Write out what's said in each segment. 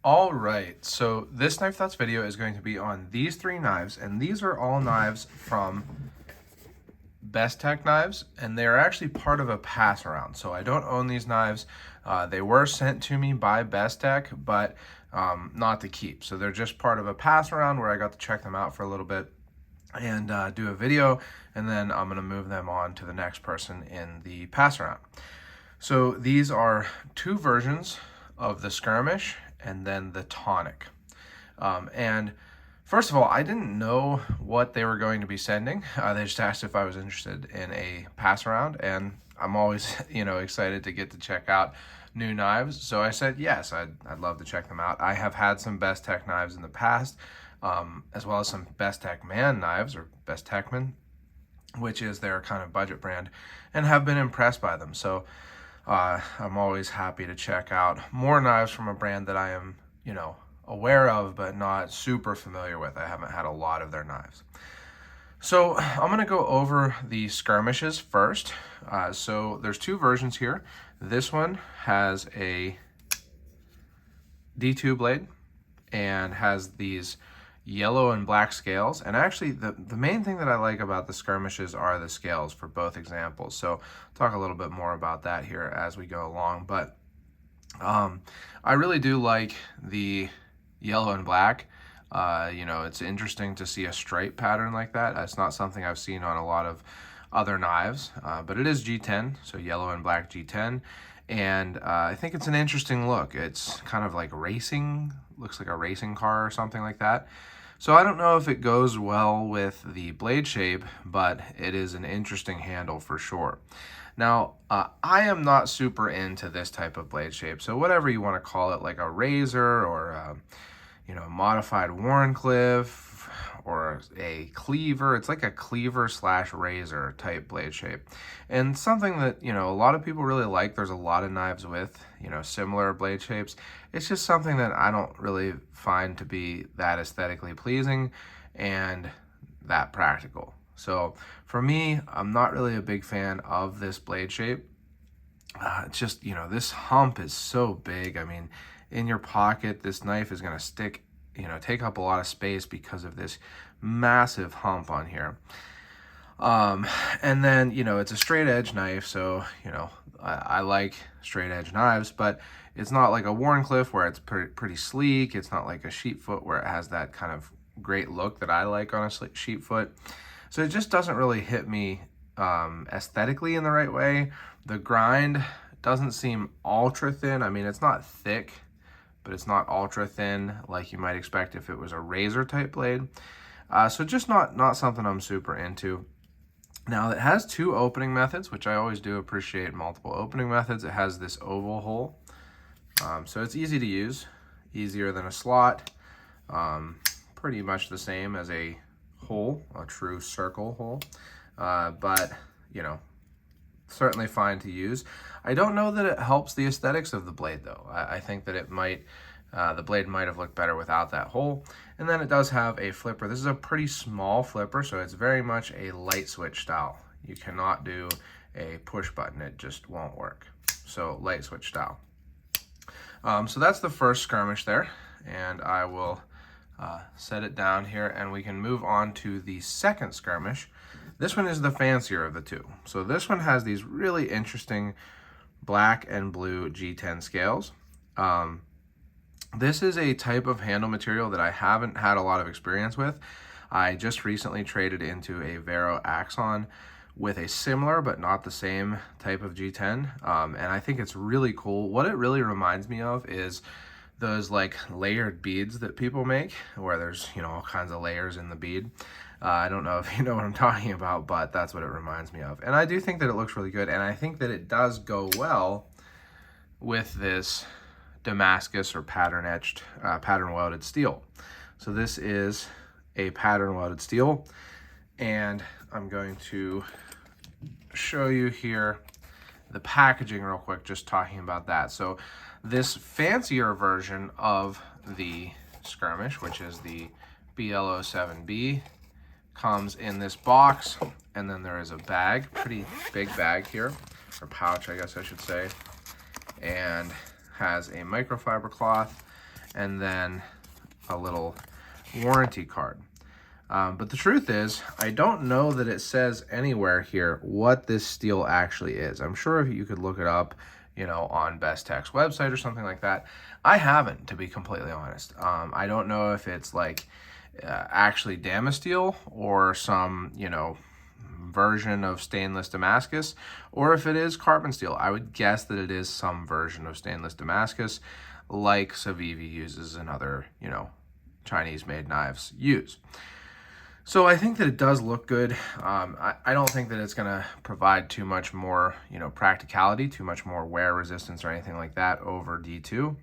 All right, so this Knife Thoughts video is going to be on these three knives, and these are all knives from Bestech knives, and they are actually part of a pass around. So I don't own these knives. They were sent to me by Bestech, but not to keep. So they're just part of a pass around where I got to check them out for a little bit and do a video, and then I'm gonna move them on to the next person in the pass around. So these are two versions of the Skirmish and then the Tonic. And first of all, I didn't know what they were going to be sending. They just asked if I was interested in a pass around, and I'm always, excited to get to check out new knives. So I said yes, I'd love to check them out. I have had some Bestech knives in the past, as well as some Bestech Man knives, or Bestechman, which is their kind of budget brand, and have been impressed by them. So I'm always happy to check out more knives from a brand that I am, aware of, but not super familiar with. I haven't had a lot of their knives. So I'm going to go over the skirmishes first. So there's two versions here. This one has a D2 blade and has these yellow and black scales, and actually the main thing that I like about the skirmishes are the scales for both examples. So I'll talk a little bit more about that here as we go along, but I really do like the yellow and black. It's interesting to see a stripe pattern like that. It's not something I've seen on a lot of other knives, but it is G10, so yellow and black G10. And I think it's an interesting look. It's kind of like racing, looks like a racing car or something like that. So I don't know if it goes well with the blade shape, but it is an interesting handle for sure. Now, I am not super into this type of blade shape, so whatever you want to call it, like a razor or modified Warncliffe or a cleaver. It's like a cleaver slash razor type blade shape, and something that a lot of people really like. There's a lot of knives with similar blade shapes. It's just something that I don't really find to be that aesthetically pleasing and that practical. So for me, I'm not really a big fan of this blade shape. It's just, this hump is so big. I mean, in your pocket, this knife is going to stick, take up a lot of space because of this massive hump on here. And then, it's a straight edge knife. So, I like straight edge knives, but it's not like a Warncliffe where it's pretty sleek. It's not like a sheepfoot where it has that kind of great look that I like on a sheepfoot. So it just doesn't really hit me aesthetically in the right way. The grind doesn't seem ultra thin. I mean, it's not thick, but it's not ultra thin like you might expect if it was a razor type blade. So just not something I'm super into. Now, it has two opening methods, which I always do appreciate multiple opening methods. It has this oval hole, so it's easy to use, easier than a slot, pretty much the same as a hole, a true circle hole, but certainly fine to use. I don't know that it helps the aesthetics of the blade though. I think that it might, the blade might have looked better without that hole. And then it does have a flipper. This is a pretty small flipper, so it's very much a light switch style. You cannot do a push button, it just won't work. So light switch style. So that's the first skirmish there, and I will set it down here and we can move on to the second skirmish. This one is the fancier of the two. So this one has these really interesting black and blue G10 scales. This is a type of handle material that I haven't had a lot of experience with. I just recently traded into a Vero Axon with a similar but not the same type of G10, and I think it's really cool. What it really reminds me of is those like layered beads that people make where there's all kinds of layers in the bead. I don't know if you know what I'm talking about, but that's what it reminds me of. And I do think that it looks really good, and I think that it does go well with this Damascus or pattern etched, pattern welded steel. So this is a pattern welded steel, and I'm going to show you here the packaging real quick, just talking about that. So this fancier version of the Skirmish, which is the BL07B, comes in this box, and then there is a bag, pretty big bag here, or pouch I guess I should say, and has a microfiber cloth and then a little warranty card. But the truth is, I don't know that it says anywhere here what this steel actually is. I'm sure if you could look it up, you know, on Bestech's website or something like that. I haven't, to be completely honest. I don't know if it's like actually Damasteel or some, you know, version of stainless Damascus, or if it is carbon steel. I would guess that it is some version of stainless Damascus, like Civivi uses and other, you know, Chinese-made knives use. So I think that it does look good. I don't think that it's going to provide too much more, you know, practicality, too much more wear resistance or anything like that over D2,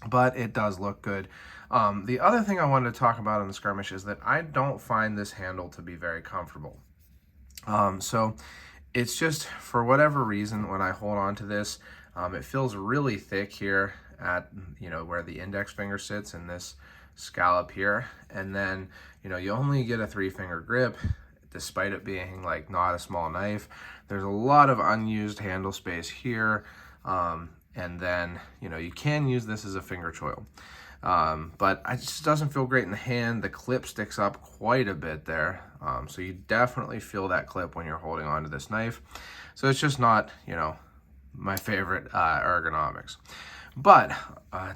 but it does look good. The other thing I wanted to talk about on the Skirmish is that I don't find this handle to be very comfortable. So it's just, for whatever reason, when I hold on to this, it feels really thick here at, you know, where the index finger sits in this scallop here. And then, you know, you only get a 3-finger grip, despite it being like not a small knife. There's a lot of unused handle space here. And then, you know, you can use this as a finger choil. But it just doesn't feel great in the hand. The clip sticks up quite a bit there. So you definitely feel that clip when you're holding onto this knife. So it's just not, you know, my favorite ergonomics. But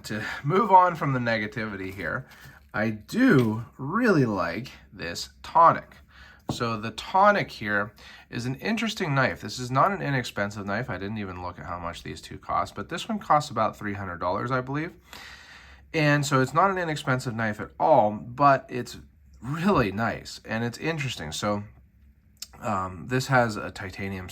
to move on from the negativity here, I do really like this Tonic. So the Tonic here is an interesting knife. This is not an inexpensive knife. I didn't even look at how much these two cost, but this one costs about $300, I believe. And so it's not an inexpensive knife at all, but it's really nice and it's interesting. So this has a titanium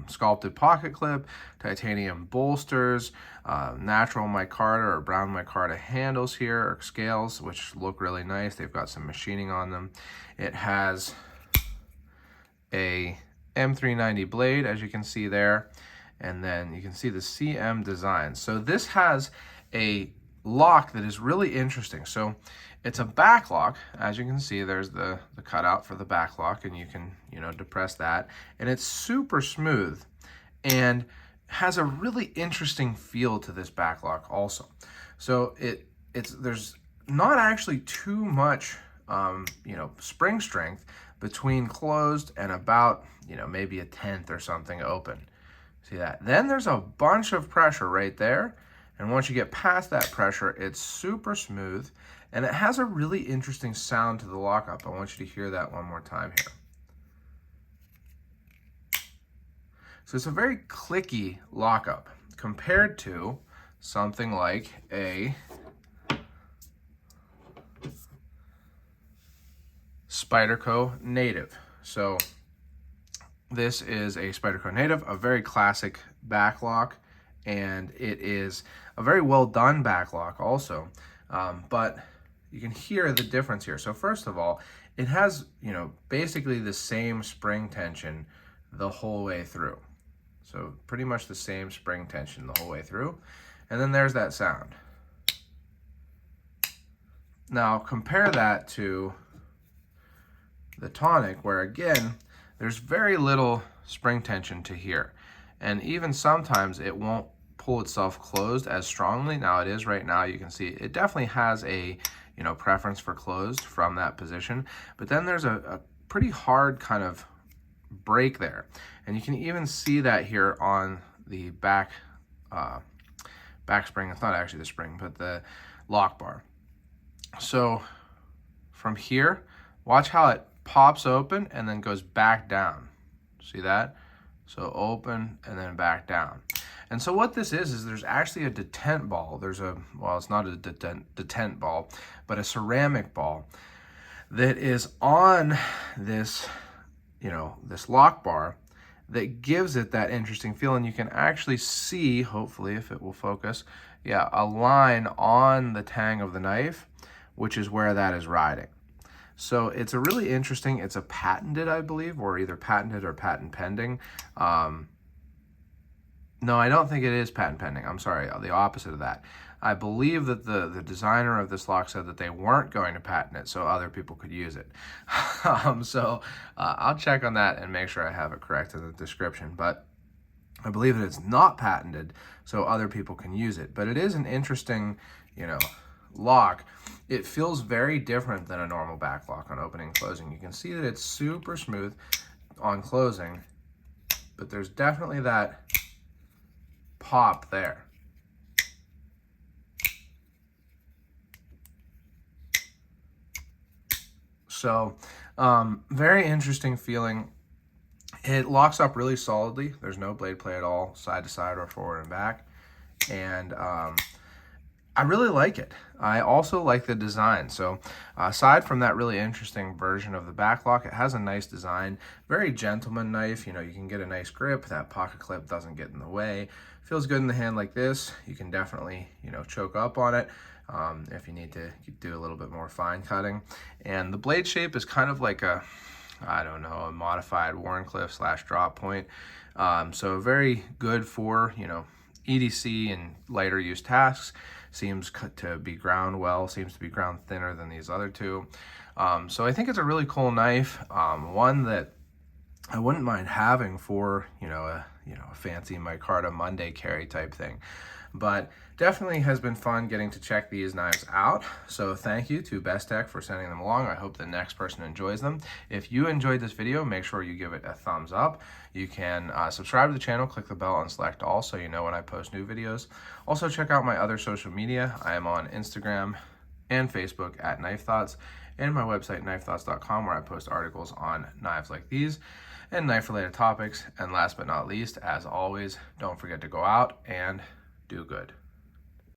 sculpted pocket clip, titanium bolsters, natural micarta or brown micarta handles here, or scales, which look really nice. They've got some machining on them. It has a M390 blade, as you can see there, and then you can see the CM design. So this has a lock that is really interesting. So it's a back lock. As you can see, there's the cutout for the back lock, and you can, you know, depress that, and it's super smooth and has a really interesting feel to this back lock also. So there's not actually too much you know, spring strength between closed and about, you know, maybe a tenth or something open. See that? Then there's a bunch of pressure right there. And once you get past that pressure, it's super smooth, and it has a really interesting sound to the lockup. I want you to hear that one more time here. So it's a very clicky lockup compared to something like a Spyderco Native. So this is a Spyderco Native, a very classic back lock, and it is a very well done back lock also. But you can hear the difference here. So first of all, it has, you know, basically the same spring tension the whole way through. So pretty much the same spring tension the whole way through. And then there's that sound. Now compare that to the Tonic, where again, there's very little spring tension to hear. And even sometimes it won't pull itself closed as strongly. Now it is right now, you can see it definitely has a, you know, preference for closed from that position, but then there's a pretty hard kind of break there, and you can even see that here on the back spring. It's not actually the spring, but the lock bar. So from here, watch how it pops open and then goes back down. See that? So open and then back down. And so what this is there's actually a detent ball. There's a, well, it's not a detent ball, but a ceramic ball that is on this, you know, this lock bar that gives it that interesting feel. And you can actually see, hopefully if it will focus, yeah, a line on the tang of the knife, which is where that is riding. So it's a really interesting, it's a patented, I believe, or either patented or patent pending. No, I don't think it is patent pending. I'm sorry, the opposite of that. I believe that the designer of this lock said that they weren't going to patent it so other people could use it. I'll check on that and make sure I have it correct in the description. But I believe that it's not patented so other people can use it. But it is an interesting, you know, lock, it feels very different than a normal back lock on opening and closing. You can see that it's super smooth on closing, but there's definitely that pop there. So very interesting feeling. It locks up really solidly. There's no blade play at all, side to side or forward and back. And I really like it. I also like the design. So aside from that really interesting version of the back lock, it has a nice design, very gentleman knife. You know, you can get a nice grip. That pocket clip doesn't get in the way. Feels good in the hand like this. You can definitely, you know, choke up on it if you need to do a little bit more fine cutting. And the blade shape is kind of like a, I don't know, a modified Wharncliffe / drop point. So very good for, you know, EDC and lighter use tasks. Seems to be ground well, seems to be ground thinner than these other two. So I think it's a really cool knife, one that I wouldn't mind having for, a fancy micarta Monday carry type thing. But definitely has been fun getting to check these knives out. So thank you to Bestech for sending them along. I hope the next person enjoys them. If you enjoyed this video, make sure you give it a thumbs up. You can subscribe to the channel, click the bell and select all so you know when I post new videos. Also check out my other social media. I am on Instagram and Facebook at Knife Thoughts, and my website knifethoughts.com, where I post articles on knives like these and knife related topics. And last but not least, as always, don't forget to go out and do good.